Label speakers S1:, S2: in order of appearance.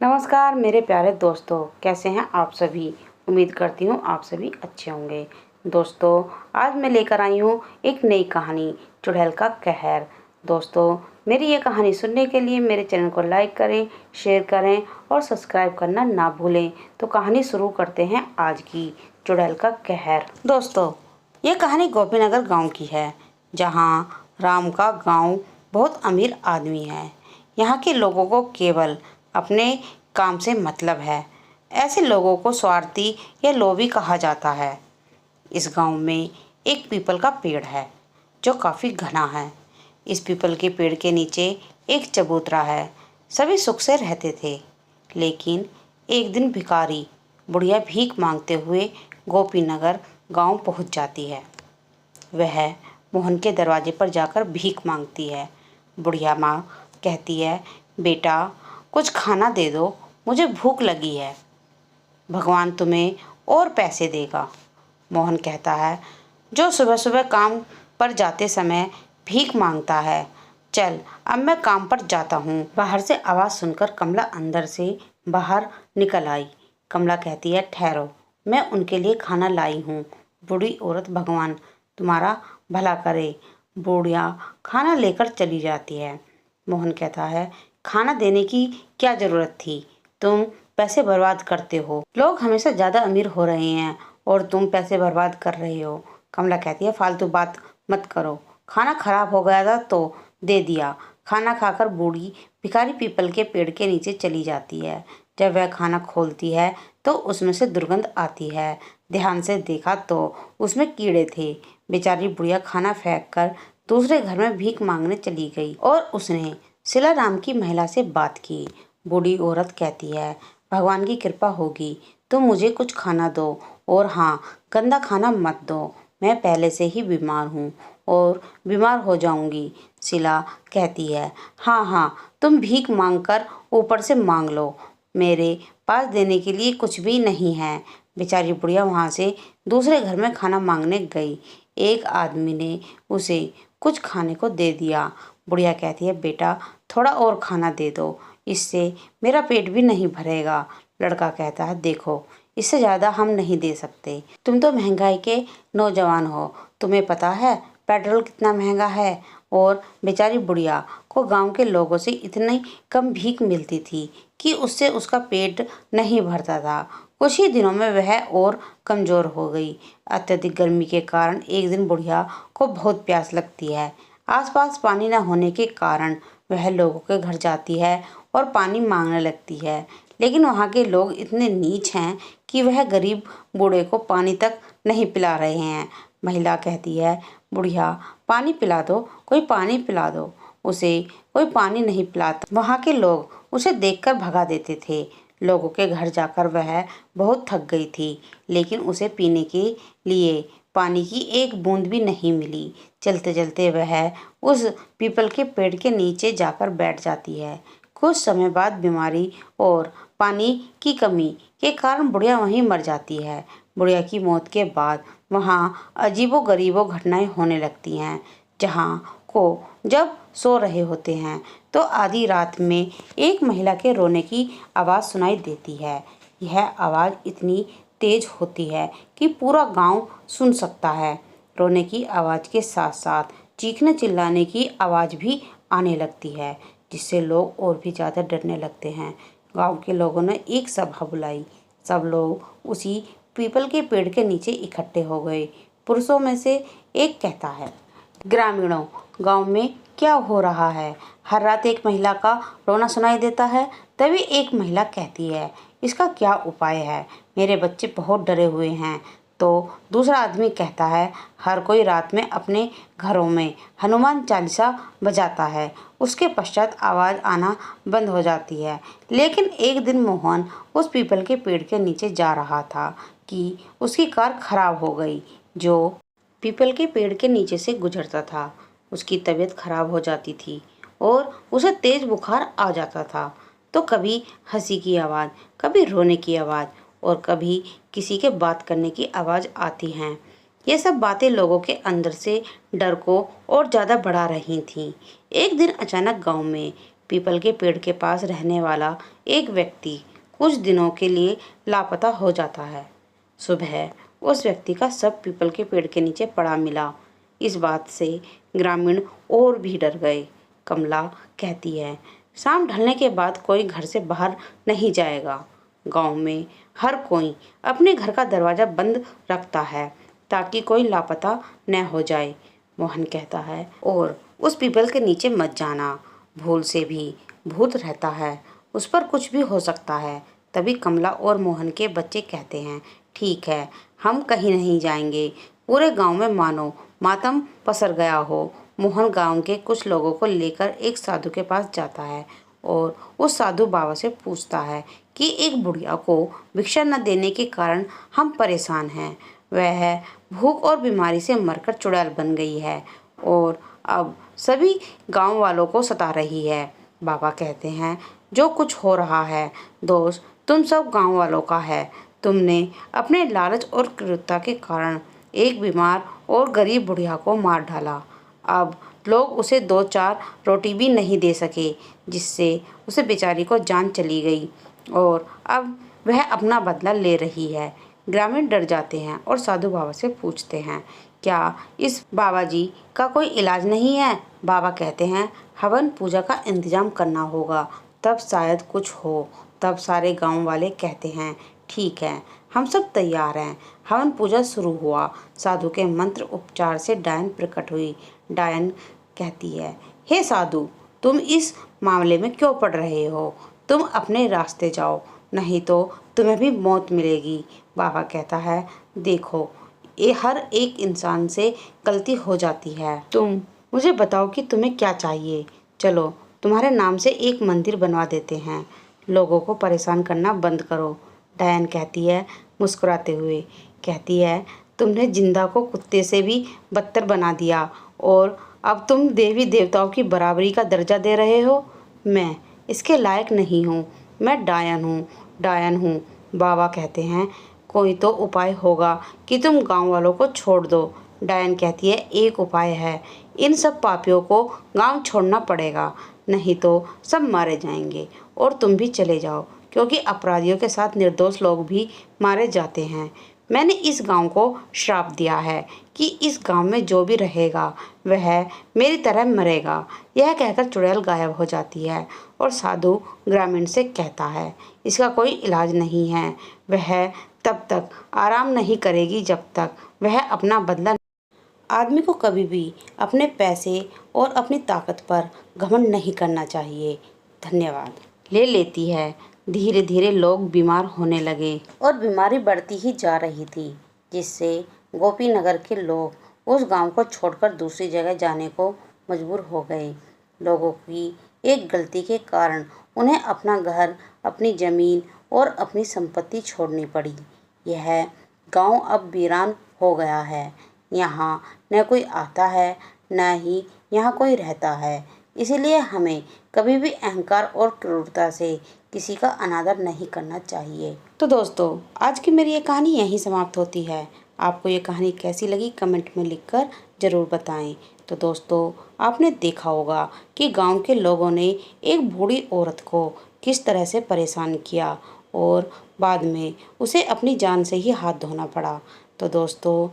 S1: नमस्कार मेरे प्यारे दोस्तों, कैसे हैं आप सभी। उम्मीद करती हूँ आप सभी अच्छे होंगे। दोस्तों, आज मैं लेकर आई हूँ एक नई कहानी, चुड़ैल का कहर। दोस्तों, मेरी ये कहानी सुनने के लिए मेरे चैनल को लाइक करें, शेयर करें और सब्सक्राइब करना ना भूलें। तो कहानी शुरू करते हैं आज की, चुड़ैल का कहर। दोस्तों, ये कहानी गोपीनगर गाँव की है, जहाँ राम का गाँव बहुत अमीर आदमी है। यहाँ के लोगों को केवल अपने काम से मतलब है। ऐसे लोगों को स्वार्थी या लोभी कहा जाता है। इस गांव में एक पीपल का पेड़ है जो काफ़ी घना है। इस पीपल के पेड़ के नीचे एक चबूतरा है। सभी सुख से रहते थे, लेकिन एक दिन भिखारी बुढ़िया भीख मांगते हुए गोपीनगर गांव पहुंच जाती है। वह मोहन के दरवाजे पर जाकर भीख मांगती है। बुढ़िया माँ कहती है, बेटा कुछ खाना दे दो, मुझे भूख लगी है। भगवान तुम्हें और पैसे देगा। मोहन कहता है, जो सुबह सुबह काम पर जाते समय भीख मांगता है। चल अब मैं काम पर जाता हूँ। बाहर से आवाज़ सुनकर कमला अंदर से बाहर निकल आई। कमला कहती है, ठहरो, मैं उनके लिए खाना लाई हूँ। बूढ़ी औरत भगवान तुम्हारा भला करे। बुढ़िया खाना लेकर चली जाती है। मोहन कहता है, खाना देने की क्या ज़रूरत थी, तुम पैसे बर्बाद करते हो। लोग हमेशा ज़्यादा अमीर हो रहे हैं और तुम पैसे बर्बाद कर रहे हो। कमला कहती है, फालतू बात मत करो, खाना खराब हो गया था तो दे दिया। खाना खाकर बूढ़ी भिखारी पीपल के पेड़ के नीचे चली जाती है। जब वह खाना खोलती है तो उसमें से दुर्गंध आती है। ध्यान से देखा तो उसमें कीड़े थे। बेचारी बुढ़िया खाना फेंक कर दूसरे घर में भीख मांगने चली गई और उसने सिला राम की महिला से बात की। बूढ़ी औरत कहती है, भगवान की कृपा होगी, तुम मुझे कुछ खाना दो, और हाँ, गंदा खाना मत दो। मैं पहले से ही बीमार हूँ और बीमार हो जाऊंगी। सिला कहती है, हाँ हाँ, तुम भीख मांगकर ऊपर से मांग लो, मेरे पास देने के लिए कुछ भी नहीं है। बेचारी बुढ़िया वहाँ से दूसरे घर में खाना मांगने गई। एक आदमी ने उसे कुछ खाने को दे दिया। बुढ़िया कहती है, बेटा थोड़ा और खाना दे दो, इससे मेरा पेट भी नहीं भरेगा। लड़का कहता है, देखो इससे ज़्यादा हम नहीं दे सकते, तुम तो महंगाई के नौजवान हो, तुम्हें पता है पेट्रोल कितना महंगा है। और बेचारी बुढ़िया को गांव के लोगों से इतनी कम भीख मिलती थी कि उससे उसका पेट नहीं भरता था। कुछ ही दिनों में वह और कमज़ोर हो गई। अत्यधिक गर्मी के कारण एक दिन बुढ़िया को बहुत प्यास लगती है। आसपास पानी न होने के कारण वह लोगों के घर जाती है और पानी मांगने लगती है, लेकिन वहाँ के लोग इतने नीच हैं कि वह गरीब बूढ़े को पानी तक नहीं पिला रहे हैं। महिला कहती है, बुढ़िया पानी पिला दो, कोई पानी पिला दो। उसे कोई पानी नहीं पिलाता। वहाँ के लोग उसे देखकर भगा देते थे। लोगों के घर जाकर वह बहुत थक गई थी, लेकिन उसे पीने के लिए पानी की एक बूंद भी नहीं मिली। चलते चलते वह उस पीपल के पेड़ के नीचे जाकर बैठ जाती है। कुछ समय बाद बीमारी और पानी की कमी के कारण बुढ़िया वहीं मर जाती है। बुढ़िया की मौत के बाद वहाँ अजीबो-गरीबो घटनाएं होने लगती हैं। जहाँ को जब सो रहे होते हैं तो आधी रात में एक महिला के रोने की आवाज़ सुनाई देती है। यह आवाज़ इतनी तेज होती है कि पूरा गांव सुन सकता है। रोने की आवाज़ के साथ साथ चीखने चिल्लाने की आवाज़ भी आने लगती है, जिससे लोग और भी ज़्यादा डरने लगते हैं। गांव के लोगों ने एक सभा बुलाई। सब लोग उसी पीपल के पेड़ के नीचे इकट्ठे हो गए। पुरुषों में से एक कहता है, ग्रामीणों, गांव में क्या हो रहा है? हर रात एक महिला का रोना सुनाई देता है। तभी एक महिला कहती है, इसका क्या उपाय है? मेरे बच्चे बहुत डरे हुए हैं। तो दूसरा आदमी कहता है, हर कोई रात में अपने घरों में हनुमान चालीसा बजाता है, उसके पश्चात आवाज़ आना बंद हो जाती है। लेकिन एक दिन मोहन उस पीपल के पेड़ के नीचे जा रहा था कि उसकी कार खराब हो गई। जो पीपल के पेड़ के नीचे से गुजरता था, उसकी तबीयत खराब हो जाती थी और उसे तेज बुखार आ जाता था। तो कभी हंसी की आवाज़, कभी रोने की आवाज़ और कभी किसी के बात करने की आवाज़ आती हैं। ये सब बातें लोगों के अंदर से डर को और ज़्यादा बढ़ा रही थीं। एक दिन अचानक गांव में पीपल के पेड़ के पास रहने वाला एक व्यक्ति कुछ दिनों के लिए लापता हो जाता है। सुबह उस व्यक्ति का शव पीपल के पेड़ के नीचे पड़ा मिला। इस बात से ग्रामीण और भी डर गए। कमला कहती है, शाम ढलने के बाद कोई घर से बाहर नहीं जाएगा। गांव में हर कोई अपने घर का दरवाज़ा बंद रखता है ताकि कोई लापता न हो जाए। मोहन कहता है, और उस पीपल के नीचे मत जाना, भूल से भी भूत रहता है, उस पर कुछ भी हो सकता है। तभी कमला और मोहन के बच्चे कहते हैं, ठीक है, हम कहीं नहीं जाएंगे। पूरे गांव में मानो मातम पसर गया हो। मोहन गांव के कुछ लोगों को लेकर एक साधु के पास जाता है और उस साधु बाबा से पूछता है कि एक बुढ़िया को भिक्षा न देने के कारण हम परेशान हैं। वह भूख और बीमारी से मरकर चुड़ैल बन गई है और अब सभी गांव वालों को सता रही है। बाबा कहते हैं, जो कुछ हो रहा है दोष तुम सब गांव वालों का है। तुमने अपने लालच और क्रूरता के कारण एक बीमार और गरीब बुढ़िया को मार डाला। अब लोग उसे 2-4 रोटी भी नहीं दे सके, जिससे उसे बेचारी को जान चली गई और अब वह अपना बदला ले रही है। ग्रामीण डर जाते हैं और साधु बाबा से पूछते हैं, क्या इस बाबा जी का कोई इलाज नहीं है? बाबा कहते हैं, हवन पूजा का इंतजाम करना होगा, तब शायद कुछ हो। तब सारे गांव वाले कहते हैं, ठीक है, हम सब तैयार हैं। हवन पूजा शुरू हुआ। साधु के मंत्र उपचार से डायन प्रकट हुई। डायन कहती है, हे साधु, तुम इस मामले में क्यों पड़ रहे हो? तुम अपने रास्ते जाओ, नहीं तो तुम्हें भी मौत मिलेगी। बाबा कहता है, देखो, ये हर एक इंसान से गलती हो जाती है। तुम मुझे बताओ कि तुम्हें क्या चाहिए। चलो, तुम्हारे नाम से एक मंदिर बनवा देते हैं। लोगों को परेशान करना बंद करो। डायन कहती है, मुस्कुराते हुए कहती है, तुमने जिंदा को कुत्ते से भी बदतर बना दिया और अब तुम देवी देवताओं की बराबरी का दर्जा दे रहे हो। मैं इसके लायक नहीं हूँ। मैं डायन हूँ। बाबा कहते हैं, कोई तो उपाय होगा कि तुम गांव वालों को छोड़ दो। डायन कहती है, एक उपाय है, इन सब पापियों को गांव छोड़ना पड़ेगा, नहीं तो सब मारे जाएंगे और तुम भी चले जाओ, क्योंकि अपराधियों के साथ निर्दोष लोग भी मारे जाते हैं। मैंने इस गांव को श्राप दिया है कि इस गांव में जो भी रहेगा वह मेरी तरह मरेगा। यह कहकर चुड़ैल गायब हो जाती है और साधु ग्रामीण से कहता है, इसका कोई इलाज नहीं है। वह तब तक आराम नहीं करेगी जब तक वह अपना बदला। आदमी को कभी भी अपने पैसे और अपनी ताकत पर घमंड नहीं करना चाहिए। धन्यवाद। ले लेती है। धीरे धीरे लोग बीमार होने लगे और बीमारी बढ़ती ही जा रही थी, जिससे गोपीनगर के लोग उस गांव को छोड़कर दूसरी जगह जाने को मजबूर हो गए। लोगों की एक गलती के कारण उन्हें अपना घर, अपनी ज़मीन और अपनी संपत्ति छोड़नी पड़ी। यह गांव अब वीरान हो गया है। यहाँ न कोई आता है, न ही यहाँ कोई रहता है। इसीलिए हमें कभी भी अहंकार और क्रूरता से किसी का अनादर नहीं करना चाहिए। तो दोस्तों, आज की मेरी ये कहानी यहीं समाप्त होती है। आपको ये कहानी कैसी लगी कमेंट में लिखकर ज़रूर बताएं। तो दोस्तों, आपने देखा होगा कि गांव के लोगों ने एक बूढ़ी औरत को किस तरह से परेशान किया और बाद में उसे अपनी जान से ही हाथ धोना पड़ा। तो दोस्तों,